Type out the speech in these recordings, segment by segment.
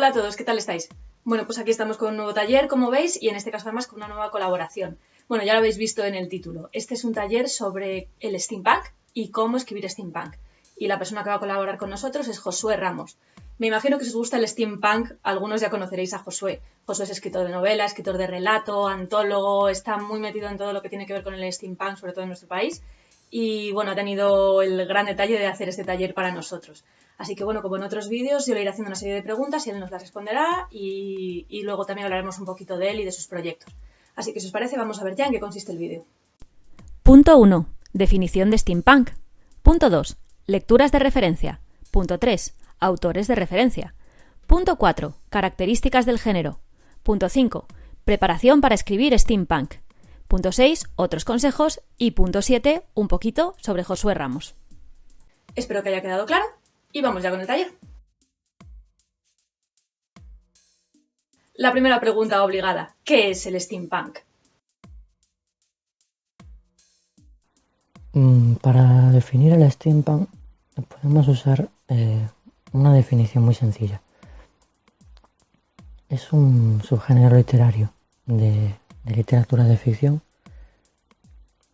Hola a todos, ¿qué tal estáis? Bueno, pues aquí estamos con un nuevo taller, como veis, y en este caso además con una nueva colaboración. Bueno, ya lo habéis visto en el título. Este es un taller sobre el steampunk y cómo escribir steampunk. Y la persona que va a colaborar con nosotros es Josué Ramos. Me imagino que si os gusta el steampunk, algunos ya conoceréis a Josué. Josué es escritor de novela, escritor de relato, antólogo, está muy metido en todo lo que tiene que ver con el steampunk, sobre todo en nuestro país. Y bueno, ha tenido el gran detalle de hacer este taller para nosotros. Así que bueno, como en otros vídeos, yo le iré haciendo una serie de preguntas y él nos las responderá y luego también hablaremos un poquito de él y de sus proyectos. Así que si os parece, vamos a ver ya en qué consiste el vídeo. Punto 1. Definición de steampunk. Punto 2. Lecturas de referencia. Punto 3. Autores de referencia. Punto 4. Características del género. Punto 5. Preparación para escribir steampunk. Punto 6. Otros consejos. Y punto 7. Un poquito sobre Josué Ramos. Espero que haya quedado claro y vamos ya con el taller. La primera pregunta obligada. ¿Qué es el steampunk? Para definir el steampunk podemos usar una definición muy sencilla. Es un subgénero literario de literatura de ficción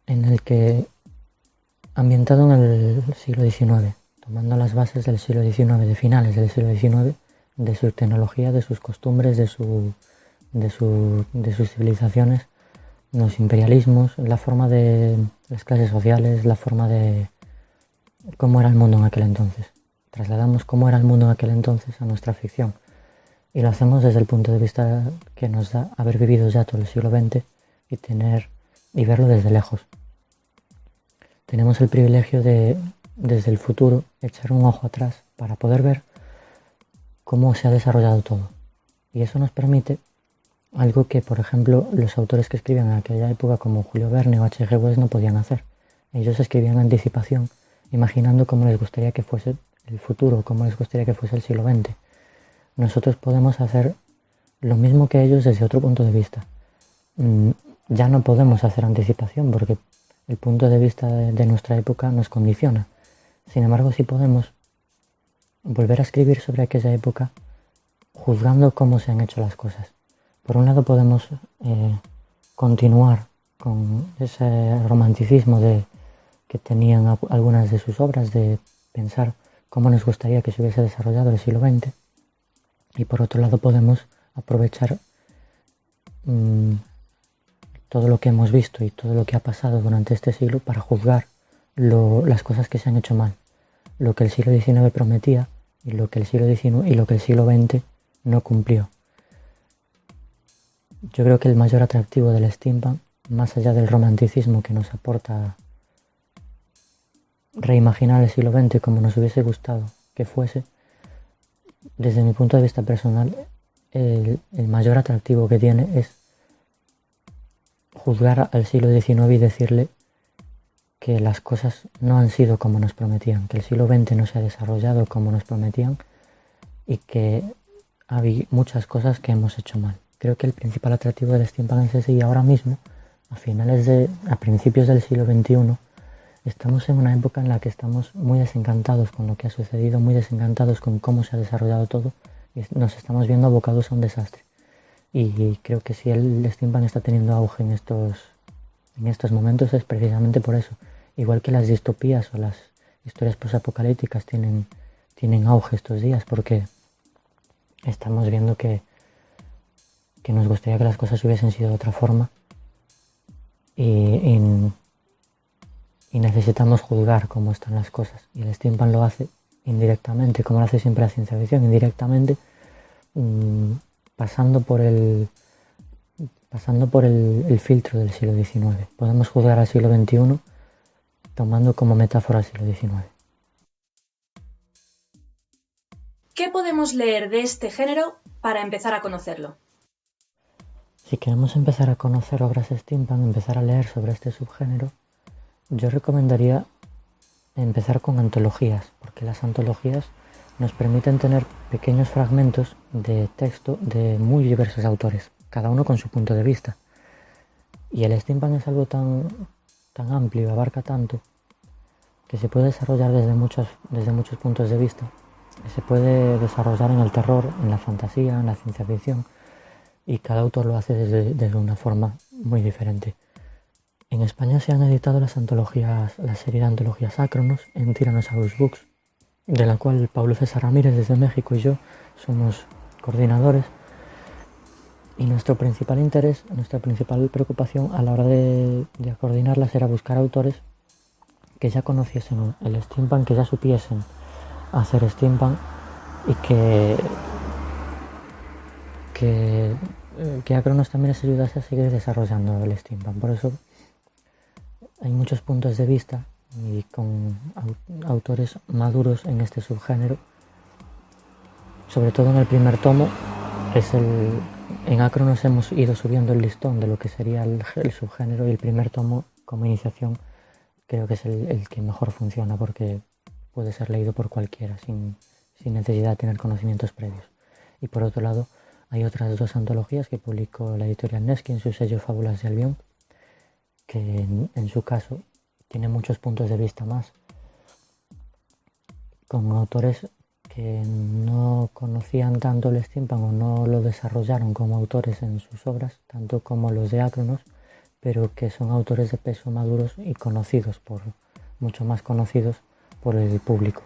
en el que, ambientado en el siglo XIX, tomando las bases del siglo XIX, de finales del siglo XIX, de su tecnología, de sus costumbres, de sus civilizaciones, los imperialismos, la forma de las clases sociales, la forma de cómo era el mundo en aquel entonces. Trasladamos cómo era el mundo en aquel entonces a nuestra ficción y lo hacemos desde el punto de vista que nos da haber vivido ya todo el siglo XX y verlo desde lejos. Tenemos el privilegio de, desde el futuro, echar un ojo atrás para poder ver cómo se ha desarrollado todo. Y eso nos permite algo que, por ejemplo, los autores que escribían en aquella época, como Julio Verne o H.G. Wells, no podían hacer. Ellos escribían en anticipación, imaginando cómo les gustaría que fuese el futuro, cómo les gustaría que fuese el siglo XX. Nosotros podemos hacer lo mismo que ellos desde otro punto de vista. Ya no podemos hacer anticipación porque el punto de vista de nuestra época nos condiciona. Sin embargo, sí podemos volver a escribir sobre aquella época juzgando cómo se han hecho las cosas. Por un lado podemos continuar con ese romanticismo que tenían algunas de sus obras, de pensar cómo nos gustaría que se hubiese desarrollado el siglo XX, y por otro lado podemos aprovechar todo lo que hemos visto y todo lo que ha pasado durante este siglo para juzgar las cosas que se han hecho mal, lo que el siglo XIX prometía y lo que el siglo XX no cumplió. Yo creo que el mayor atractivo del steampunk, más allá del romanticismo que nos aporta reimaginar el siglo XX como nos hubiese gustado que fuese, desde mi punto de vista personal, el mayor atractivo que tiene es juzgar al siglo XIX y decirle que las cosas no han sido como nos prometían, que el siglo XX no se ha desarrollado como nos prometían y que hay muchas cosas que hemos hecho mal. Creo que el principal atractivo del steampunk es ese, y ahora mismo, a principios del siglo XXI, estamos en una época en la que estamos muy desencantados con lo que ha sucedido, muy desencantados con cómo se ha desarrollado todo, y nos estamos viendo abocados a un desastre. Y creo que si el steampunk está teniendo auge en estos momentos es precisamente por eso. Igual que las distopías o las historias posapocalípticas tienen auge estos días, porque estamos viendo que nos gustaría que las cosas hubiesen sido de otra forma y necesitamos juzgar cómo están las cosas. Y el steampunk lo hace indirectamente, como lo hace siempre la ciencia ficción, indirectamente, pasando por el filtro del siglo XIX. Podemos juzgar al siglo XXI tomando como metáfora el siglo XIX. ¿Qué podemos leer de este género para empezar a conocerlo? Si queremos empezar a conocer obras steampunk, empezar a leer sobre este subgénero, yo recomendaría empezar con antologías, porque las antologías nos permiten tener pequeños fragmentos de texto de muy diversos autores, cada uno con su punto de vista. Y el steampunk es algo tan amplio, abarca tanto, que se puede desarrollar desde muchos puntos de vista, se puede desarrollar en el terror, en la fantasía, en la ciencia ficción, y cada autor lo hace desde una forma muy diferente. En España se han editado la serie de antologías Acronos en Tyrannosaurus Books, de la cual Pablo César Ramírez desde México y yo somos coordinadores. Y nuestro principal interés, nuestra principal preocupación a la hora de coordinarlas era buscar autores que ya conociesen el steampunk, que ya supiesen hacer steampunk y que Acronos también les ayudase a seguir desarrollando el steampunk. Por eso hay muchos puntos de vista y con autores maduros en este subgénero. Sobre todo en el primer tomo, en Acronos hemos ido subiendo el listón de lo que sería el subgénero, y el primer tomo como iniciación creo que es el que mejor funciona, porque puede ser leído por cualquiera sin necesidad de tener conocimientos previos. Y por otro lado, hay otras 2 antologías que publicó la editorial Nesky en su sello Fábulas de Albión, que en su caso tiene muchos puntos de vista más, con autores que no conocían tanto el steampunk o no lo desarrollaron como autores en sus obras, tanto como los de Acronos, pero que son autores de peso, maduros y conocidos, mucho más conocidos por el público.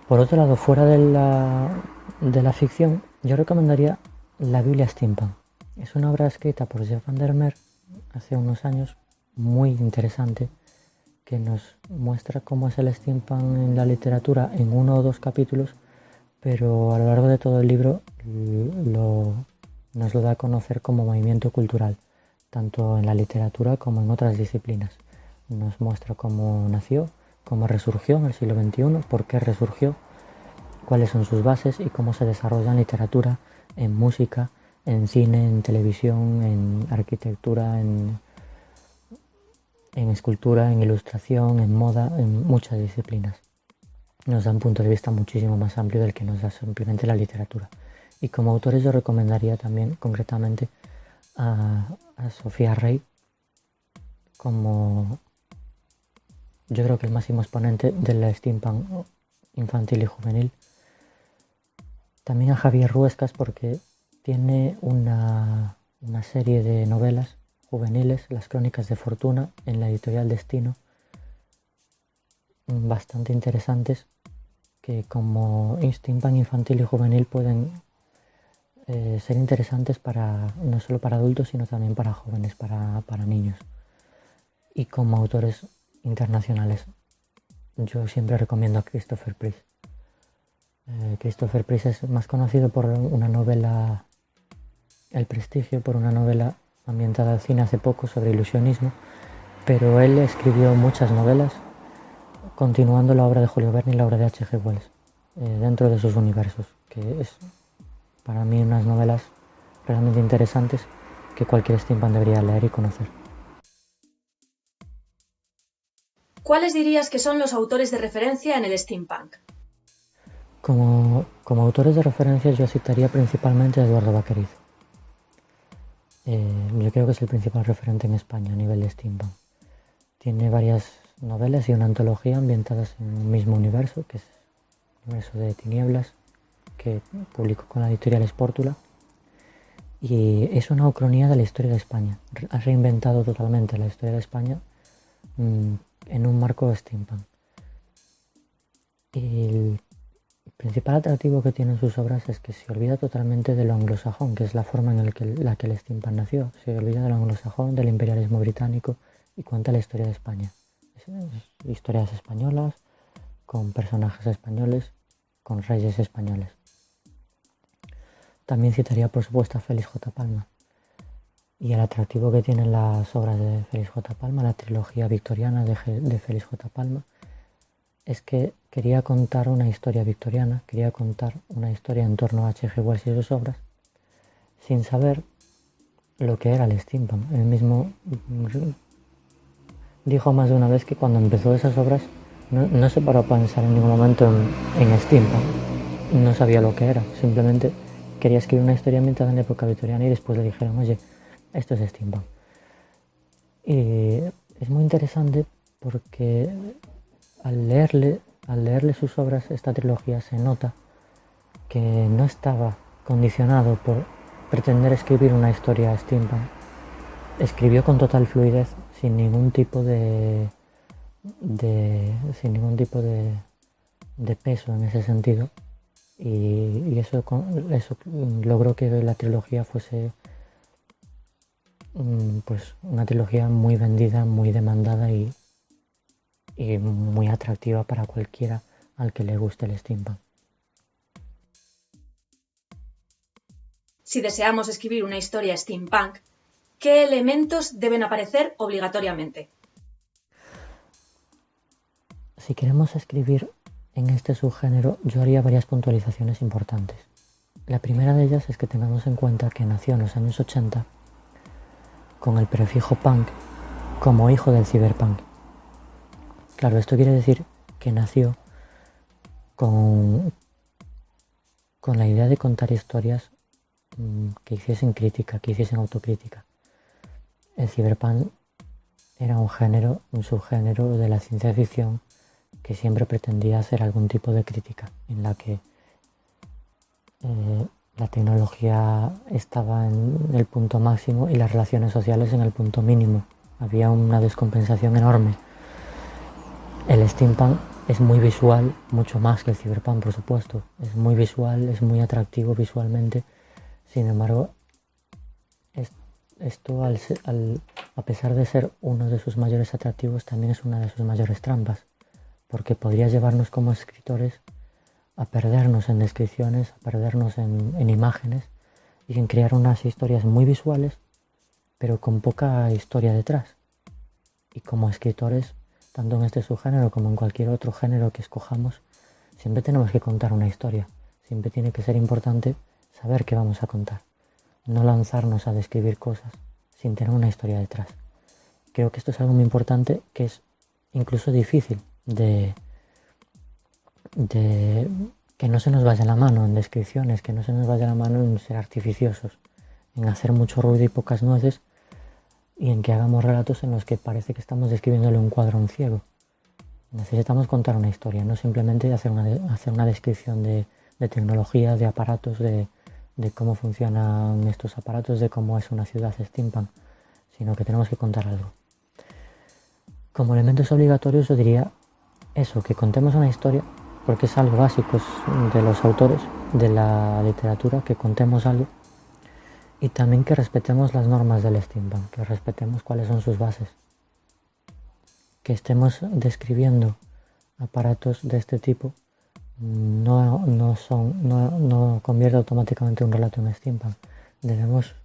Por otro lado, fuera de la ficción, yo recomendaría la Biblia Steampunk. Es una obra escrita por Jeff Vandermeer hace unos años, muy interesante, que nos muestra cómo es el steampunk en la literatura en 1 o 2 capítulos, pero a lo largo de todo el libro nos lo da a conocer como movimiento cultural, tanto en la literatura como en otras disciplinas. Nos muestra cómo nació, cómo resurgió en el siglo XXI, por qué resurgió, cuáles son sus bases y cómo se desarrolla en literatura, en música, en cine, en televisión, en arquitectura, en escultura, en ilustración, en moda, en muchas disciplinas. Nos da un punto de vista muchísimo más amplio del que nos da simplemente la literatura. Y como autores yo recomendaría también concretamente a Sofía Rey como, yo creo que el máximo exponente del steampunk infantil y juvenil. También a Javier Ruescas, porque tiene una serie de novelas juveniles, Las Crónicas de Fortuna, en la editorial Destino, bastante interesantes, que como steampunk infantil y juvenil pueden ser interesantes no solo para adultos, sino también para jóvenes, para niños. Y como autores internacionales, yo siempre recomiendo a Christopher Priest. Christopher Priest es más conocido por una novela, El Prestigio, por una novela ambientada al cine hace poco sobre ilusionismo, pero él escribió muchas novelas continuando la obra de Julio Verne y la obra de H.G. Wells dentro de sus universos, que es para mí unas novelas realmente interesantes que cualquier steampunk debería leer y conocer. ¿Cuáles dirías que son los autores de referencia en el steampunk? Como autores de referencia yo citaría principalmente a Eduardo Vaquerizo. Yo creo que es el principal referente en España a nivel de steampunk. Tiene varias novelas y una antología ambientadas en el mismo universo, que es el universo de Tinieblas, que publicó con la editorial Spórtula, y es una ucronía de la historia de España. Ha reinventado totalmente la historia de España en un marco steampunk. Y el principal atractivo que tienen sus obras es que se olvida totalmente de lo anglosajón, que es la forma en la que el steampunk nació. Se olvida de lo anglosajón, del imperialismo británico, y cuenta la historia de España. Historias españolas, con personajes españoles, con reyes españoles. También citaría por supuesto a Félix J. Palma. Y el atractivo que tienen las obras de Félix J. Palma, la trilogía victoriana de Félix J. Palma, es que quería contar una historia victoriana, quería contar una historia en torno a H.G. Wells y sus obras, sin saber lo que era el steampunk. Él mismo dijo más de una vez que cuando empezó esas obras no se paró a pensar en ningún momento en steampunk. No sabía lo que era, simplemente quería escribir una historia ambientada en la época victoriana y después le dijeron, oye, esto es steampunk. Y es muy interesante porque al leerle al leerle sus obras, esta trilogía, se nota que no estaba condicionado por pretender escribir una historia steampunk. Escribió con total fluidez, sin ningún tipo de peso en ese sentido, y eso logró que la trilogía fuese pues una trilogía muy vendida, muy demandada y muy atractiva para cualquiera al que le guste el steampunk. Si deseamos escribir una historia steampunk, ¿qué elementos deben aparecer obligatoriamente? Si queremos escribir en este subgénero, yo haría varias puntualizaciones importantes. La primera de ellas es que tengamos en cuenta que nació en los años 80 con el prefijo punk como hijo del cyberpunk. Claro, esto quiere decir que nació con la idea de contar historias que hiciesen crítica, que hiciesen autocrítica. El cyberpunk era un subgénero de la ciencia ficción que siempre pretendía hacer algún tipo de crítica, en la que la tecnología estaba en el punto máximo y las relaciones sociales en el punto mínimo. Había una descompensación enorme. El steampunk es muy visual, mucho más que el cyberpunk, por supuesto. Es muy visual, es muy atractivo visualmente. Sin embargo, esto, a pesar de ser uno de sus mayores atractivos, también es una de sus mayores trampas, porque podría llevarnos como escritores a perdernos en descripciones, a perdernos en imágenes y en crear unas historias muy visuales, pero con poca historia detrás. Y como escritores, tanto en este subgénero como en cualquier otro género que escojamos, siempre tenemos que contar una historia. Siempre tiene que ser importante saber qué vamos a contar. No lanzarnos a describir cosas sin tener una historia detrás. Creo que esto es algo muy importante, que es incluso difícil de que no se nos vaya la mano en descripciones, que no se nos vaya la mano en ser artificiosos, en hacer mucho ruido y pocas nueces, y en que hagamos relatos en los que parece que estamos describiéndole un cuadro a un ciego. Necesitamos contar una historia, no simplemente hacer una descripción de tecnología, de aparatos, de cómo funcionan estos aparatos, de cómo es una ciudad steampunk, sino que tenemos que contar algo. Como elementos obligatorios yo diría eso, que contemos una historia, porque es algo básico de los autores, de la literatura, que contemos algo, y también que respetemos las normas del steampunk, que respetemos cuáles son sus bases, que estemos describiendo aparatos de este tipo no convierte automáticamente un relato en steampunk. Debemos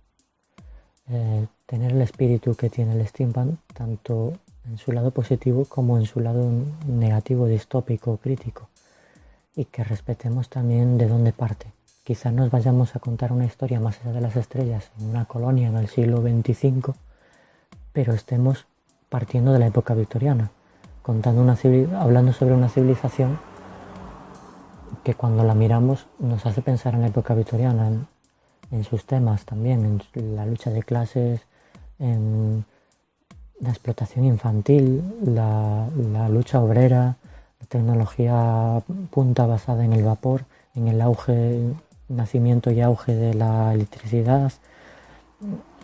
tener el espíritu que tiene el steampunk, tanto en su lado positivo como en su lado negativo, distópico, crítico, y que respetemos también de dónde parte. Quizás nos vayamos a contar una historia más allá de las estrellas, en una colonia en el siglo XXV, pero estemos partiendo de la época victoriana, hablando sobre una civilización que cuando la miramos nos hace pensar en la época victoriana, en sus temas también, en la lucha de clases, en la explotación infantil, la lucha obrera, la tecnología punta basada en el vapor, en el nacimiento y auge de la electricidad,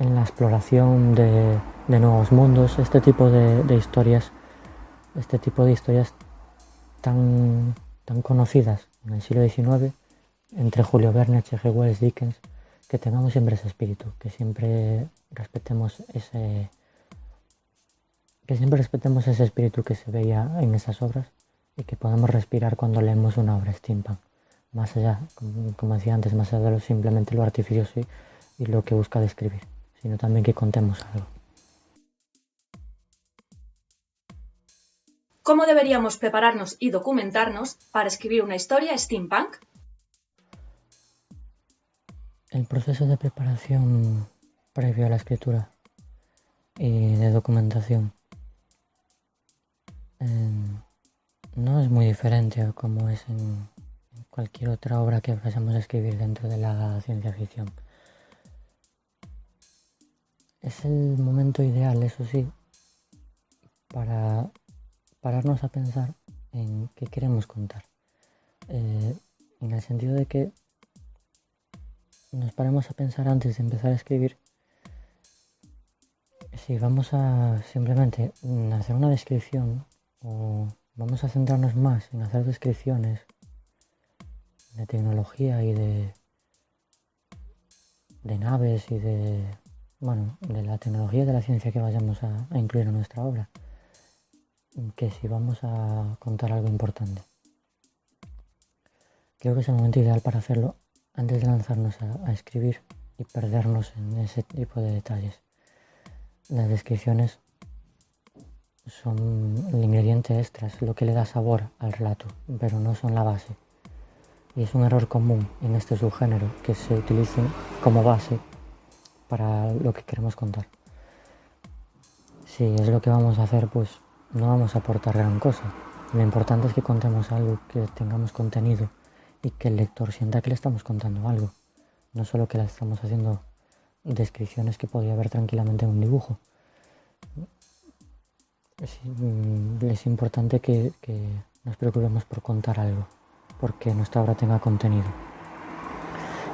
en la exploración de nuevos mundos, este tipo de historias tan conocidas en el siglo XIX, entre Julio Verne, H.G. Wells, Dickens, que tengamos siempre ese espíritu, que siempre respetemos ese espíritu que se veía en esas obras y que podamos respirar cuando leemos una obra steampunk, más allá, como decía antes, más allá de simplemente lo artificioso y lo que busca describir, sino también que contemos algo. ¿Cómo deberíamos prepararnos y documentarnos para escribir una historia steampunk? El proceso de preparación previo a la escritura y de documentación no es muy diferente a como es en cualquier otra obra que vayamos a escribir dentro de la ciencia ficción. Es el momento ideal, eso sí, para pararnos a pensar en qué queremos contar. En el sentido de que nos paremos a pensar antes de empezar a escribir si vamos a simplemente hacer una descripción o vamos a centrarnos más en hacer descripciones de tecnología y de naves y de la tecnología y de la ciencia que vayamos a incluir en nuestra obra, que si vamos a contar algo importante. Creo que es el momento ideal para hacerlo antes de lanzarnos a escribir y perdernos en ese tipo de detalles. Las descripciones son el ingrediente extra, es lo que le da sabor al relato, pero no son la base. Y es un error común en este subgénero que se utilicen como base para lo que queremos contar. Si es lo que vamos a hacer, pues no vamos a aportar gran cosa. Lo importante es que contemos algo, que tengamos contenido y que el lector sienta que le estamos contando algo. No solo que le estamos haciendo descripciones que podría ver tranquilamente en un dibujo. Es importante que nos preocupemos por contar algo, porque nuestra obra tenga contenido.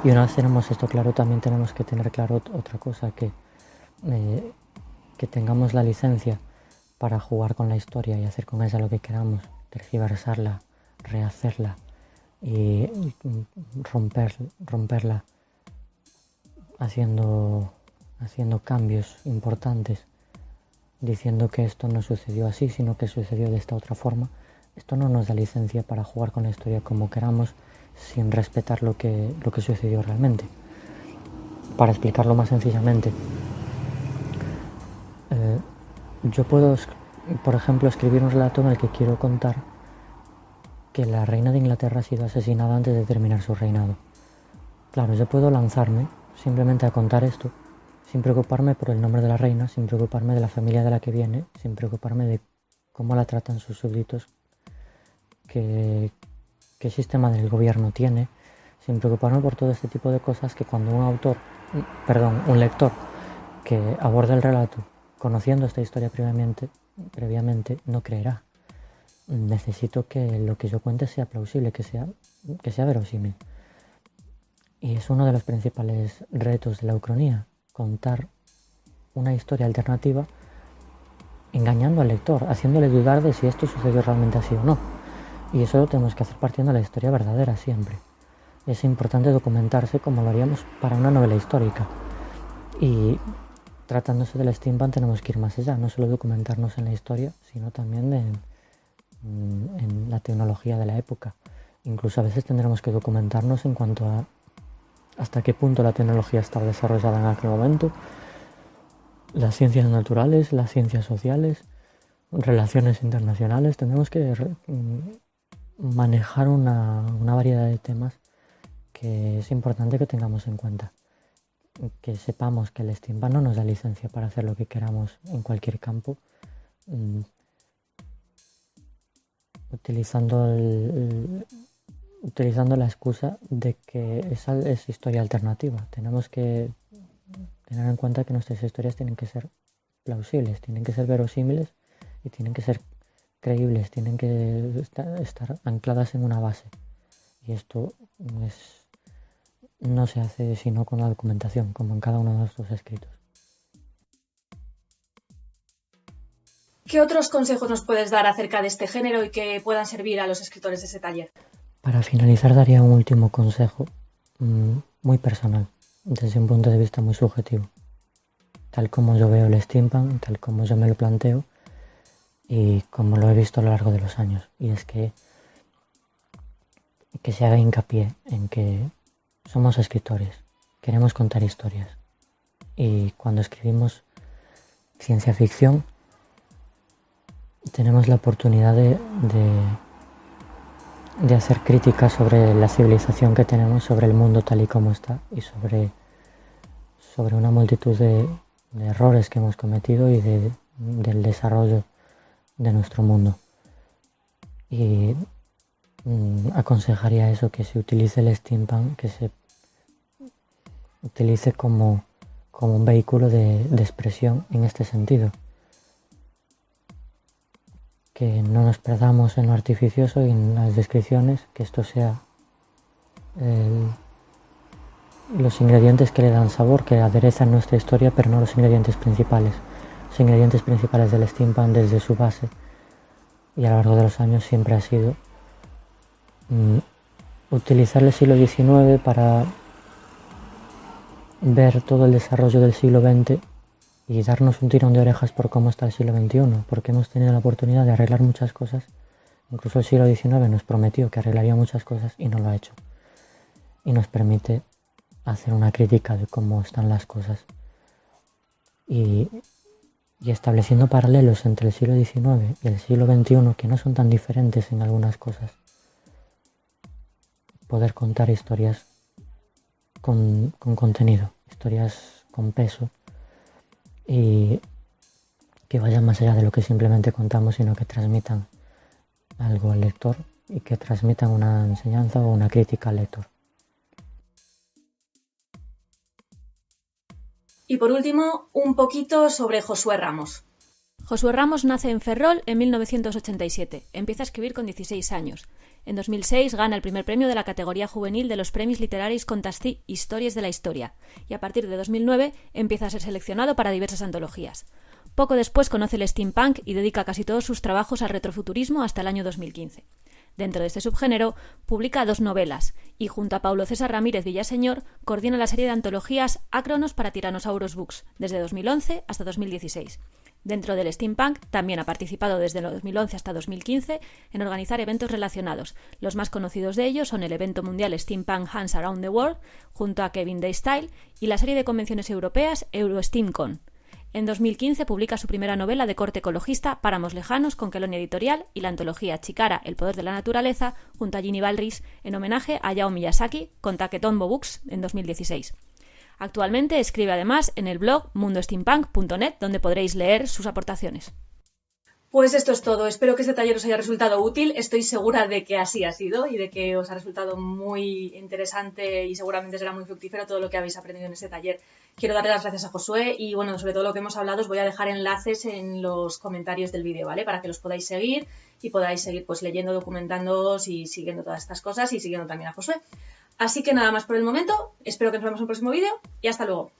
Y una vez tenemos esto claro, también tenemos que tener claro otra cosa, que tengamos la licencia para jugar con la historia y hacer con ella lo que queramos, tergiversarla, rehacerla y romperla, haciendo cambios importantes, diciendo que esto no sucedió así, sino que sucedió de esta otra forma. Esto no nos da licencia para jugar con la historia como queramos, sin respetar lo que sucedió realmente. Para explicarlo más sencillamente, yo puedo, por ejemplo, escribir un relato en el que quiero contar que la reina de Inglaterra ha sido asesinada antes de terminar su reinado. Claro, yo puedo lanzarme simplemente a contar esto, sin preocuparme por el nombre de la reina, sin preocuparme de la familia de la que viene, sin preocuparme de cómo la tratan sus súbditos, qué sistema del gobierno tiene, sin preocuparme por todo este tipo de cosas que cuando un lector que aborda el relato conociendo esta historia previamente no creerá. Necesito que lo que yo cuente sea plausible, que sea verosímil. Y es uno de los principales retos de la ucronía, contar una historia alternativa engañando al lector, haciéndole dudar de si esto sucedió realmente así o no. Y eso lo tenemos que hacer partiendo de la historia verdadera siempre. Es importante documentarse como lo haríamos para una novela histórica. Y tratándose del steampunk tenemos que ir más allá, no solo documentarnos en la historia, sino también en la tecnología de la época. Incluso a veces tendremos que documentarnos en cuanto a hasta qué punto la tecnología estaba desarrollada en aquel momento, las ciencias naturales, las ciencias sociales, relaciones internacionales. Tendremos que manejar una variedad de temas que es importante que tengamos en cuenta. Que sepamos que el steampunk no nos da licencia para hacer lo que queramos en cualquier campo, utilizando la excusa de que esa es historia alternativa. Tenemos que tener en cuenta que nuestras historias tienen que ser plausibles, tienen que ser verosímiles y tienen que ser creíbles, tienen que estar ancladas en una base. Y esto no se hace sino con la documentación, como en cada uno de nuestros escritos. ¿Qué otros consejos nos puedes dar acerca de este género y que puedan servir a los escritores de ese taller? Para finalizar daría un último consejo muy personal, desde un punto de vista muy subjetivo, tal como yo veo el steampunk, tal como yo me lo planteo y como lo he visto a lo largo de los años, y es que se haga hincapié en que somos escritores, queremos contar historias, y cuando escribimos ciencia ficción tenemos la oportunidad de hacer críticas sobre la civilización que tenemos, sobre el mundo tal y como está y sobre una multitud de errores que hemos cometido y del desarrollo de nuestro mundo. Y aconsejaría eso, que se utilice el steampunk, que se utilice como un vehículo de expresión en este sentido. que no nos perdamos en lo artificioso y en las descripciones, que esto sea los ingredientes que le dan sabor, que aderezan nuestra historia, pero no los ingredientes principales. Los ingredientes principales del steampunk desde su base y a lo largo de los años siempre ha sido utilizar el siglo XIX para ver todo el desarrollo del siglo XX y darnos un tirón de orejas por cómo está el siglo XXI, porque hemos tenido la oportunidad de arreglar muchas cosas. Incluso el siglo XIX nos prometió que arreglaría muchas cosas y no lo ha hecho. Y nos permite hacer una crítica de cómo están las cosas. Y estableciendo paralelos entre el siglo XIX y el siglo XXI, que no son tan diferentes en algunas cosas. Poder contar historias con contenido, historias con peso, y que vayan más allá de lo que simplemente contamos, sino que transmitan algo al lector y que transmitan una enseñanza o una crítica al lector. Y por último, un poquito sobre Josué Ramos. Josué Ramos nace en Ferrol en 1987. Empieza a escribir con 16 años. En 2006 gana el primer premio de la categoría juvenil de los Premis Literaris Contastí Historias de la Historia, y a partir de 2009 empieza a ser seleccionado para diversas antologías. Poco después conoce el steampunk y dedica casi todos sus trabajos al retrofuturismo hasta el año 2015. Dentro de este subgénero, publica 2 novelas y, junto a Paulo César Ramírez Villaseñor, coordina la serie de antologías Acronos para Tyrannosaurus Books, desde 2011 hasta 2016. Dentro del steampunk, también ha participado desde 2011 hasta 2015 en organizar eventos relacionados. Los más conocidos de ellos son el evento mundial Steampunk Hands Around the World, junto a Kevin Daystyle, y la serie de convenciones europeas EuroSteamCon. En 2015 publica su primera novela de corte ecologista, Páramos Lejanos, con Kelonia Editorial, y la antología Chikara, El Poder de la Naturaleza, junto a Ginny Balris, en homenaje a Hayao Miyazaki, con Taketombo Books en 2016. Actualmente escribe además en el blog mundosteampunk.net, donde podréis leer sus aportaciones. Pues esto es todo. Espero que este taller os haya resultado útil. Estoy segura de que así ha sido y de que os ha resultado muy interesante y seguramente será muy fructífero todo lo que habéis aprendido en este taller. Quiero darle las gracias a Josué y, bueno, sobre todo lo que hemos hablado os voy a dejar enlaces en los comentarios del vídeo, ¿vale? Para que los podáis seguir y podáis seguir pues leyendo, documentándoos y siguiendo todas estas cosas y siguiendo también a Josué. Así que nada más por el momento. Espero que nos vemos en un próximo vídeo y hasta luego.